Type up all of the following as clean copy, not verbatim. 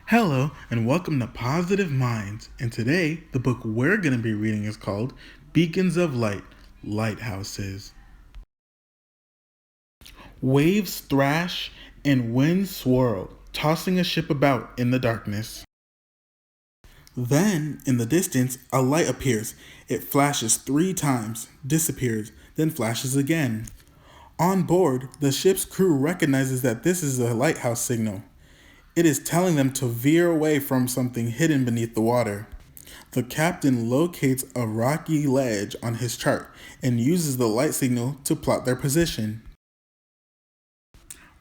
Hello, and welcome to Positive Minds. And today, the book we're going to be reading is called Beacons of Light Lighthouses. Waves thrash and winds swirl, tossing a ship about in the darkness. Then, in the distance, a light appears. It flashes 3 times, disappears, then flashes again. On board, the ship's crew recognizes that this is a lighthouse signal. It is telling them to veer away from something hidden beneath the water. The captain locates a rocky ledge on his chart and uses the light signal to plot their position.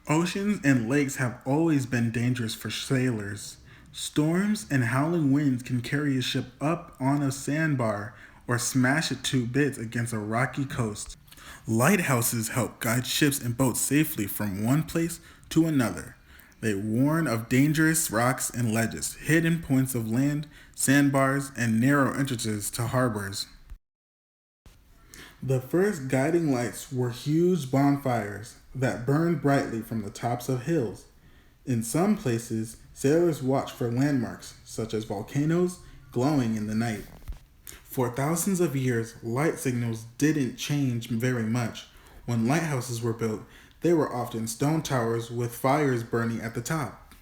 Oceans and lakes have always been dangerous for sailors. Storms and howling winds can carry a ship up on a sandbar or smash it to bits against a rocky coast. Lighthouses help guide ships and boats safely from one place to another. They warn of dangerous rocks and ledges, hidden points of land, sandbars, and narrow entrances to harbors. The first guiding lights were huge bonfires that burned brightly from the tops of hills. In some places, sailors watched for landmarks, such as volcanoes, glowing in the night. For thousands of years, light signals didn't change very much. When lighthouses were built, they were often stone towers with fires burning at the top.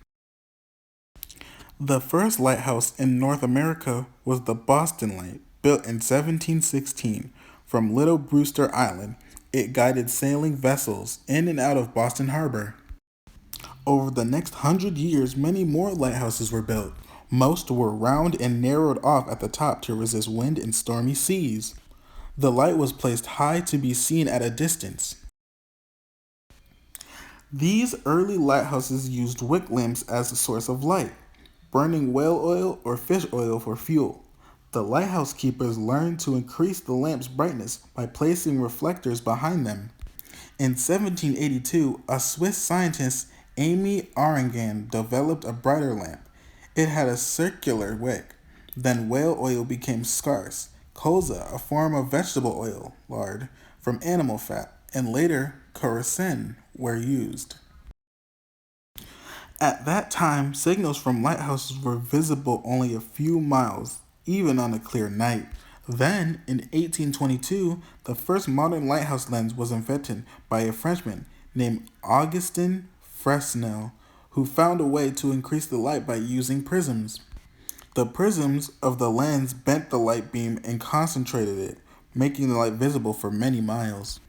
The first lighthouse in North America was the Boston Light, built in 1716. From Little Brewster Island, it guided sailing vessels in and out of Boston Harbor. Over the next 100 years, many more lighthouses were built. Most were round and narrowed off at the top to resist wind and stormy seas. The light was placed high to be seen at a distance. These early lighthouses used wick lamps as a source of light, burning whale oil or fish oil for fuel. The lighthouse keepers learned to increase the lamp's brightness by placing reflectors behind them. In 1782, a Swiss scientist, Amy Arangan, developed a brighter lamp. It had a circular wick. Then whale oil became scarce. Colza, a form of vegetable oil, lard, from animal fat, and later kerosene were used. At that time, signals from lighthouses were visible only a few miles, even on a clear night. Then, in 1822, the first modern lighthouse lens was invented by a Frenchman named Augustin Fresnel, who found a way to increase the light by using prisms. The prisms of the lens bent the light beam and concentrated it, making the light visible for many miles.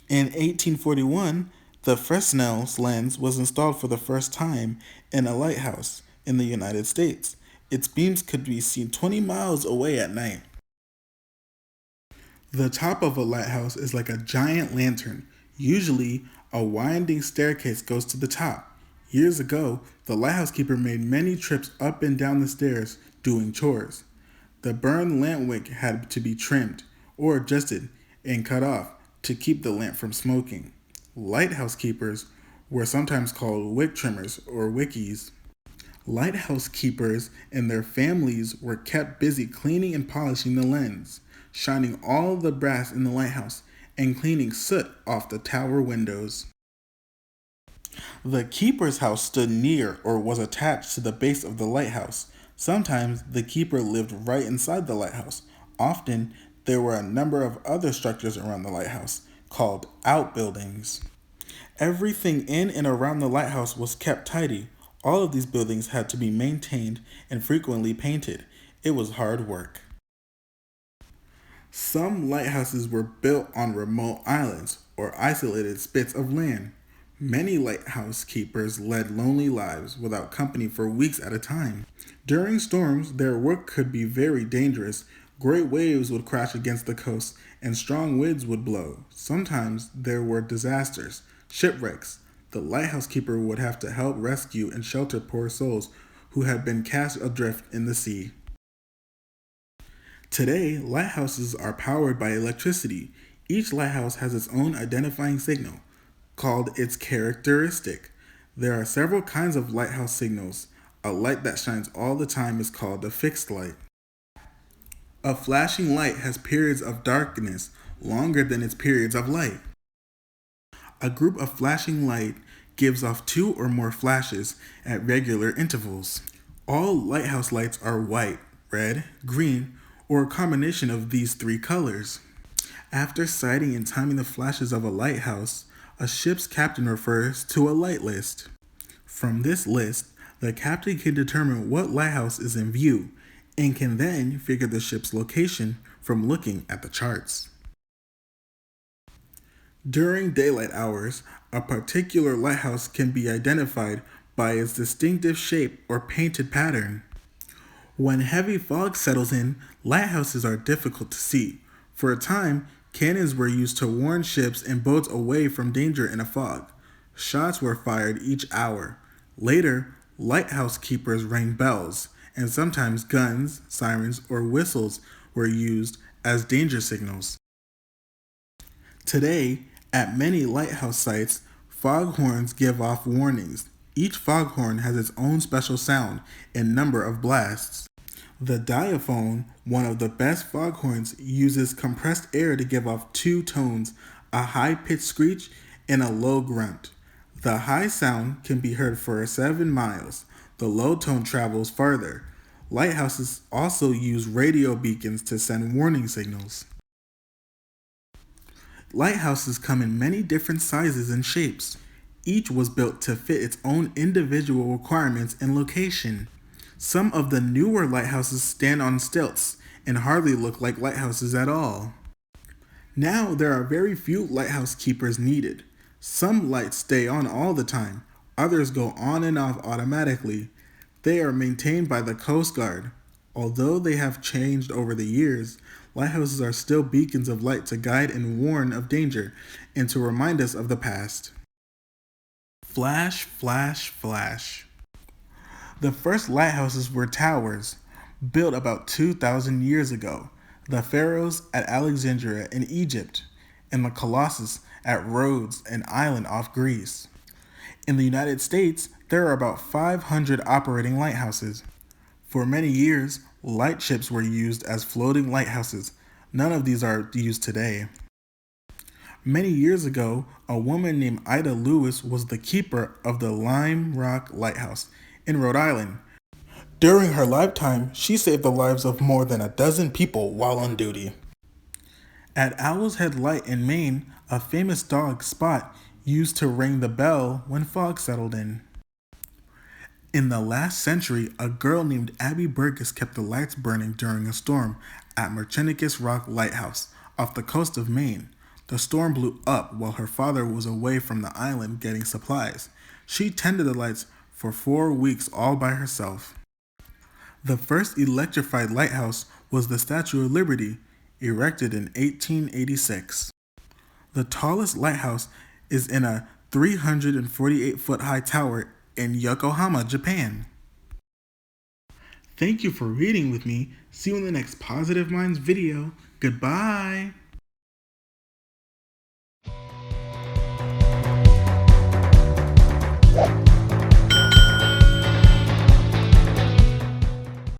In 1841, the Fresnel's lens was installed for the first time in a lighthouse in the United States. Its beams could be seen 20 miles away at night. The top of a lighthouse is like a giant lantern. Usually, a winding staircase goes to the top. Years ago, the lighthouse keeper made many trips up and down the stairs doing chores. The burned lamp wick had to be trimmed or adjusted and cut off to keep the lamp from smoking. Lighthouse keepers were sometimes called wick trimmers or wickies. Lighthouse keepers and their families were kept busy cleaning and polishing the lens, shining all the brass in the lighthouse, and cleaning soot off the tower windows. The keeper's house stood near or was attached to the base of the lighthouse. Sometimes the keeper lived right inside the lighthouse. Often, there were a number of other structures around the lighthouse, called outbuildings. Everything in and around the lighthouse was kept tidy. All of these buildings had to be maintained and frequently painted. It was hard work. Some lighthouses were built on remote islands or isolated spits of land. Many lighthouse keepers led lonely lives without company for weeks at a time. During storms, their work could be very dangerous. Great waves would crash against the coast and strong winds would blow. Sometimes there were disasters, shipwrecks. The lighthouse keeper would have to help rescue and shelter poor souls who had been cast adrift in the sea. Today, lighthouses are powered by electricity. Each lighthouse has its own identifying signal, called its characteristic. There are several kinds of lighthouse signals. A light that shines all the time is called a fixed light. A flashing light has periods of darkness longer than its periods of light. A group of flashing light gives off 2 or more flashes at regular intervals. All lighthouse lights are white, red, green, or a combination of these three colors. After sighting and timing the flashes of a lighthouse, a ship's captain refers to a light list. From this list, the captain can determine what lighthouse is in view and can then figure the ship's location from looking at the charts. During daylight hours, a particular lighthouse can be identified by its distinctive shape or painted pattern. When heavy fog settles in, lighthouses are difficult to see. For a time, cannons were used to warn ships and boats away from danger in a fog. Shots were fired each hour. Later, lighthouse keepers rang bells, and sometimes guns, sirens, or whistles were used as danger signals. Today, at many lighthouse sites, foghorns give off warnings. Each foghorn has its own special sound and number of blasts. The diaphone, one of the best foghorns, uses compressed air to give off two tones, a high-pitched screech and a low grunt. The high sound can be heard for 7 miles. The low tone travels farther. Lighthouses also use radio beacons to send warning signals. Lighthouses come in many different sizes and shapes. Each was built to fit its own individual requirements and location. Some of the newer lighthouses stand on stilts and hardly look like lighthouses at all. Now there are very few lighthouse keepers needed. Some lights stay on all the time, others go on and off automatically. They are maintained by the Coast Guard. Although they have changed over the years, lighthouses are still beacons of light to guide and warn of danger and to remind us of the past. Flash, flash, flash. The first lighthouses were towers, built about 2,000 years ago. The Pharaohs at Alexandria in Egypt, and the Colossus at Rhodes, an island off Greece. In the United States, there are about 500 operating lighthouses. For many years, lightships were used as floating lighthouses. None of these are used today. Many years ago, a woman named Ida Lewis was the keeper of the Lime Rock Lighthouse in Rhode Island. During her lifetime, she saved the lives of more than a dozen people while on duty. At Owl's Head Light in Maine, a famous dog, Spot, used to ring the bell when fog settled in. In the last century, a girl named Abby Burgess kept the lights burning during a storm at Merchennicus Rock Lighthouse off the coast of Maine. The storm blew up while her father was away from the island getting supplies. She tended the lights for 4 weeks all by herself. The first electrified lighthouse was the Statue of Liberty, erected in 1886. The tallest lighthouse is in a 348-foot-high tower in Yokohama, Japan. Thank you for reading with me. See you in the next Positive Minds video. Goodbye.